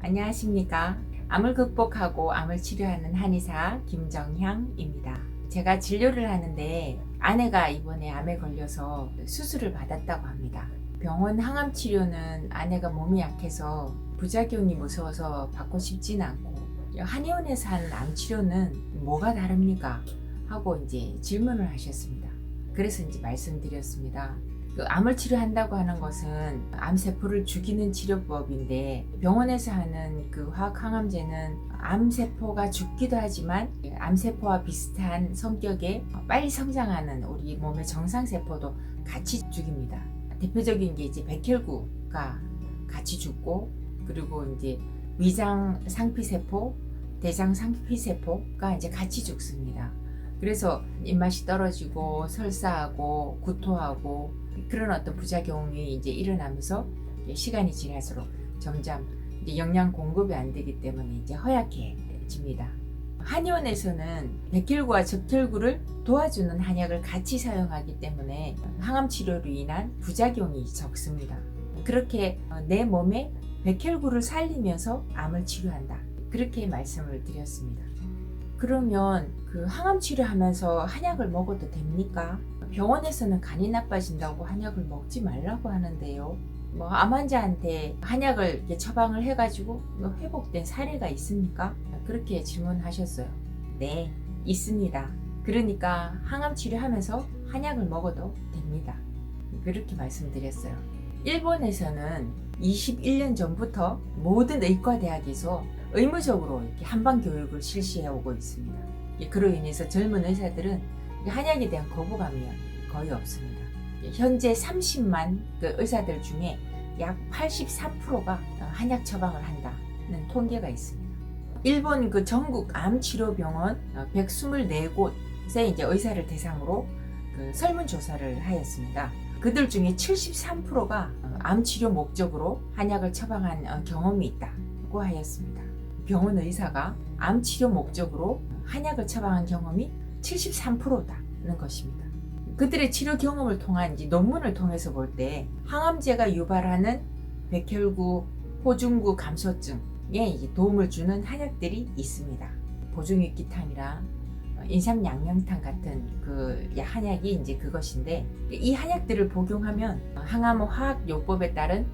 안녕하십니까. 암을 극복하고 암을 치료하는 한의사 김정향입니다. 제가 진료를 하는데 아내가 이번에 암에 걸려서 수술을 받았다고 합니다. 병원 항암 치료는 아내가 몸이 약해서 부작용이 무서워서 받고 싶지는 않고, 한의원에서 하는 암 치료는 뭐가 다릅니까? 하고 이제 질문을 하셨습니다. 그래서 이제 말씀드렸습니다. 그 암을 치료한다고 하는 것은 암세포를 죽이는 치료법인데, 병원에서 하는 그 화학항암제는 암세포가 죽기도 하지만 암세포와 비슷한 성격의 빨리 성장하는 우리 몸의 정상세포도 같이 죽입니다. 대표적인 게 이제 백혈구가 같이 죽고, 그리고 이제 위장 상피세포, 대장 상피세포가 이제 같이 죽습니다. 그래서 입맛이 떨어지고 설사하고 구토하고 그런 어떤 부작용이 이제 일어나면서 시간이 지날수록 점점 이제 영양 공급이 안 되기 때문에 이제 허약해집니다. 한의원에서는 백혈구와 적혈구를 도와주는 한약을 같이 사용하기 때문에 항암 치료로 인한 부작용이 적습니다. 그렇게 내 몸에 백혈구를 살리면서 암을 치료한다, 그렇게 말씀을 드렸습니다. 그러면 그 항암 치료하면서 한약을 먹어도 됩니까? 병원에서는 간이 나빠진다고 한약을 먹지 말라고 하는데요. 암 환자한테 한약을 이렇게 처방을 해가지고 회복된 사례가 있습니까? 그렇게 질문하셨어요. 네, 있습니다. 그러니까 항암 치료하면서 한약을 먹어도 됩니다. 그렇게 말씀드렸어요. 일본에서는 21년 전부터 모든 의과대학에서 의무적으로 이렇게 한방 교육을 실시해 오고 있습니다. 그로 인해서 젊은 의사들은 한약에 대한 거부감이 거의 없습니다. 현재 30만 그 의사들 중에 약 83%가 한약 처방을 한다는 통계가 있습니다. 일본 그 전국 암치료병원 124곳의 이제 의사를 대상으로 그 설문조사를 하였습니다. 그들 중에 73%가 암치료 목적으로 한약을 처방한 경험이 있다고 하였습니다. 병원 의사가 암치료 목적으로 한약을 처방한 경험이 73%다는 것입니다. 그들의 치료 경험을 통한 이제 논문을 통해서 볼 때 항암제가 유발하는 백혈구, 호중구 감소증에 이제 도움을 주는 한약들이 있습니다. 보중육기탕이랑 인삼양념탕 같은 그 한약이 이제 그것인데, 이 한약들을 복용하면 항암 화학요법에 따른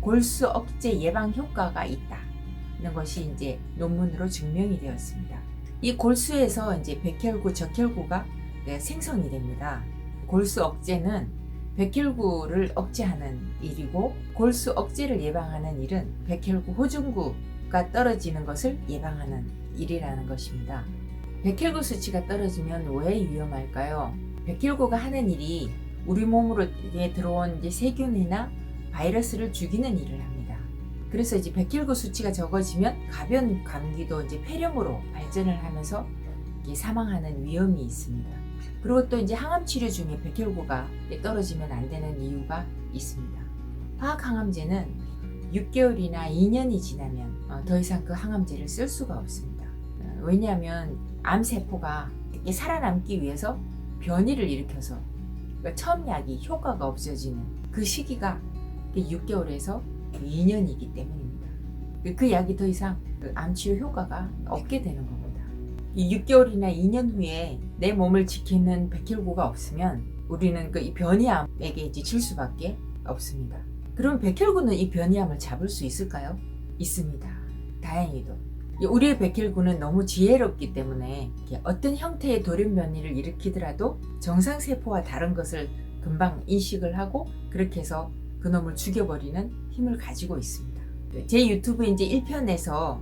골수 억제 예방 효과가 있다는 것이 이제 논문으로 증명이 되었습니다. 이 골수에서 이제 백혈구, 적혈구가 생성이 됩니다. 골수 억제는 백혈구를 억제하는 일이고, 골수 억제를 예방하는 일은 백혈구, 호중구가 떨어지는 것을 예방하는 일이라는 것입니다. 백혈구 수치가 떨어지면 왜 위험할까요? 백혈구가 하는 일이 우리 몸으로 들어온 이제 세균이나 바이러스를 죽이는 일을 합니다. 그래서 이제 백혈구 수치가 적어지면 가변 감기도 이제 폐렴으로 발전을 하면서 사망하는 위험이 있습니다. 그리고 또 이제 항암 치료 중에 백혈구가 떨어지면 안 되는 이유가 있습니다. 화학 항암제는 6개월이나 2년이 지나면 더 이상 그 항암제를 쓸 수가 없습니다. 왜냐하면 암세포가 살아남기 위해서 변이를 일으켜서, 그러니까 처음 약이 효과가 없어지는 그 시기가 6개월에서 2년이기 때문입니다. 그 약이 더 이상 암치료 효과가 없게 되는 겁니다. 이 6개월이나 2년 후에 내 몸을 지키는 백혈구가 없으면 우리는 이 변이암에게 이제 질 수밖에 없습니다. 그럼 백혈구는 이 변이암을 잡을 수 있을까요? 있습니다. 다행히도. 우리의 백혈구는 너무 지혜롭기 때문에 어떤 형태의 돌연 변이를 일으키더라도 정상세포와 다른 것을 금방 인식을 하고, 그렇게 해서 그놈을 죽여버리는 힘을 가지고 있습니다. 제 유튜브 이제 1편에서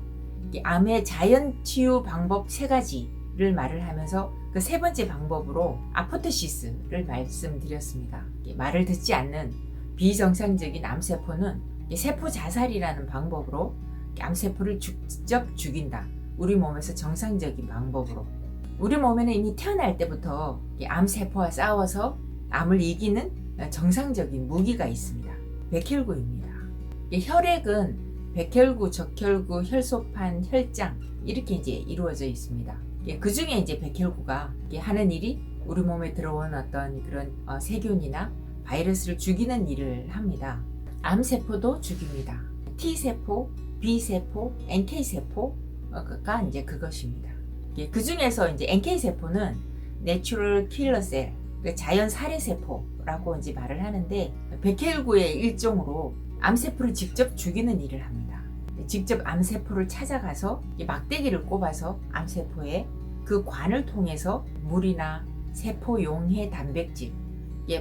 암의 자연 치유 방법 3가지를 말을 하면서 그 3번째 방법으로 아포토시스를 말씀드렸습니다. 말을 듣지 않는 비정상적인 암세포는 세포 자살이라는 방법으로 암세포를 직접 죽인다. 우리 몸에서 정상적인 방법으로. 우리 몸에는 이미 태어날 때부터 암세포와 싸워서 암을 이기는 정상적인 무기가 있습니다. 백혈구입니다. 혈액은 백혈구, 적혈구, 혈소판, 혈장 이렇게 이제 이루어져 있습니다. 그 중에 이제 백혈구가 하는 일이 우리 몸에 들어온 어떤 그런 세균이나 바이러스를 죽이는 일을 합니다. 암세포도 죽입니다. T세포, B세포, NK세포가 이제 그것입니다. 그 중에서 이제 NK세포는 내추럴 킬러 셀, 자연 살해세포라고 이제 말을 하는데, 백혈구의 일종으로 암세포를 직접 죽이는 일을 합니다. 직접 암세포를 찾아가서 막대기를 꼽아서 암세포에 그 관을 통해서 물이나 세포 용해 단백질,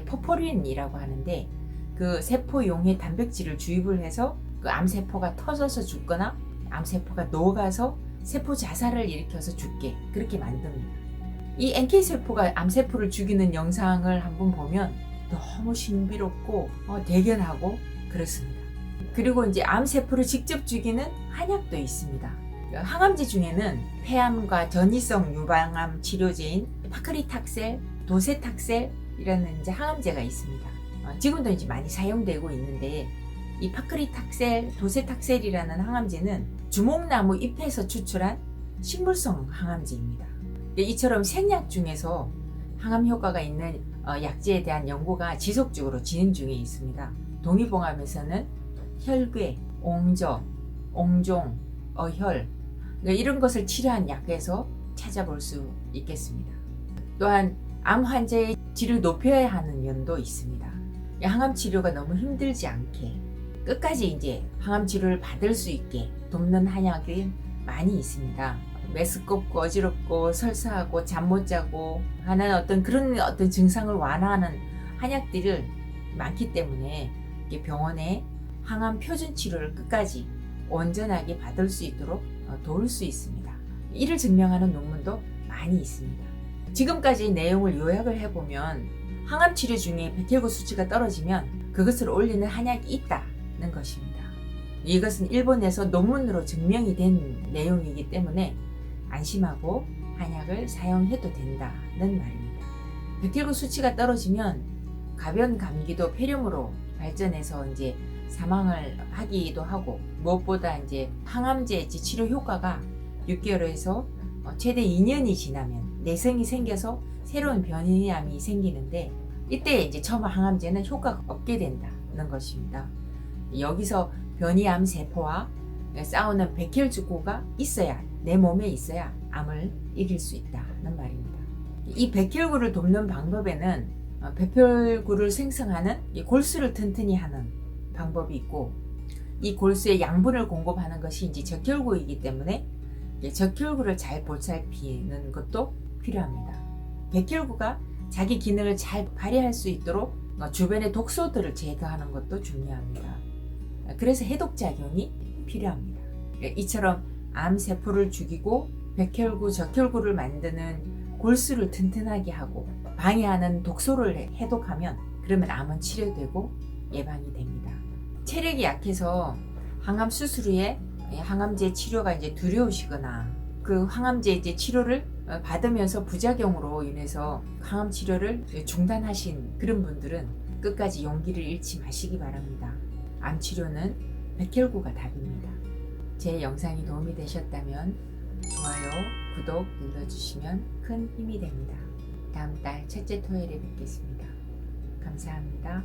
포포린이라고 하는데, 그 세포 용해 단백질을 주입을 해서 그 암세포가 터져서 죽거나 암세포가 녹아서 세포 자살을 일으켜서 죽게 그렇게 만듭니다. 이 NK세포가 암세포를 죽이는 영상을 한번 보면 너무 신비롭고 대견하고 그렇습니다. 그리고 이제 암세포를 직접 죽이는 한약도 있습니다. 항암제 중에는 폐암과 전이성 유방암 치료제인 파크리탁셀, 도세탁셀이라는 이제 항암제가 있습니다. 지금도 이제 많이 사용되고 있는데, 이 파크리탁셀, 도세탁셀이라는 항암제는 주목나무 잎에서 추출한 식물성 항암제입니다. 이처럼 생약 중에서 항암 효과가 있는 약제에 대한 연구가 지속적으로 진행 중에 있습니다. 동의보감에서는 혈괴, 옹저, 옹종, 어혈 이런 것을 치료한 약에서 찾아볼 수 있겠습니다. 또한 암 환자의 질을 높여야 하는 면도 있습니다. 항암 치료가 너무 힘들지 않게 끝까지 이제 항암 치료를 받을 수 있게 돕는 한약이 많이 있습니다. 메스껍고 어지럽고 설사하고 잠 못 자고 하는 그런 증상을 완화하는 한약들을 많기 때문에 병원에 항암 표준 치료를 끝까지 온전하게 받을 수 있도록 도울 수 있습니다. 이를 증명하는 논문도 많이 있습니다. 지금까지 내용을 요약을 해보면, 항암 치료 중에 백혈구 수치가 떨어지면 그것을 올리는 한약이 있다는 것입니다. 이것은 일본에서 논문으로 증명이 된 내용이기 때문에 안심하고 한약을 사용해도 된다는 말입니다. 백혈구 수치가 떨어지면 가변 감기도 폐렴으로 발전해서 이제 사망을 하기도 하고, 무엇보다 이제 항암제 치료 효과가 6개월에서 최대 2년이 지나면 내성이 생겨서 새로운 변이암이 생기는데, 이때 이제 처음 항암제는 효과가 없게 된다는 것입니다. 여기서 변이암 세포와 싸우는 백혈구가 있어야, 내 몸에 있어야 암을 이길 수 있다는 말입니다. 이 백혈구를 돕는 방법에는 백혈구를 생성하는 골수를 튼튼히 하는 방법이 있고, 이 골수에 양분을 공급하는 것이 이제 적혈구이기 때문에 적혈구를 잘 보살피는 것도 필요합니다. 백혈구가 자기 기능을 잘 발휘할 수 있도록 주변의 독소들을 제거하는 것도 중요합니다. 그래서 해독작용이 필요합니다. 이처럼 암세포를 죽이고 백혈구, 적혈구를 만드는 골수를 튼튼하게 하고 방해하는 독소를 해독하면, 그러면 암은 치료되고 예방이 됩니다. 체력이 약해서 항암 수술 후에 항암제 치료가 이제 두려우시거나, 그 항암제 이제 치료를 받으면서 부작용으로 인해서 항암 치료를 중단하신 그런 분들은 끝까지 용기를 잃지 마시기 바랍니다. 암 치료는 백혈구가 답입니다. 제 영상이 도움이 되셨다면 좋아요, 구독 눌러주시면 큰 힘이 됩니다. 다음 달 첫째 토요일에 뵙겠습니다. 감사합니다.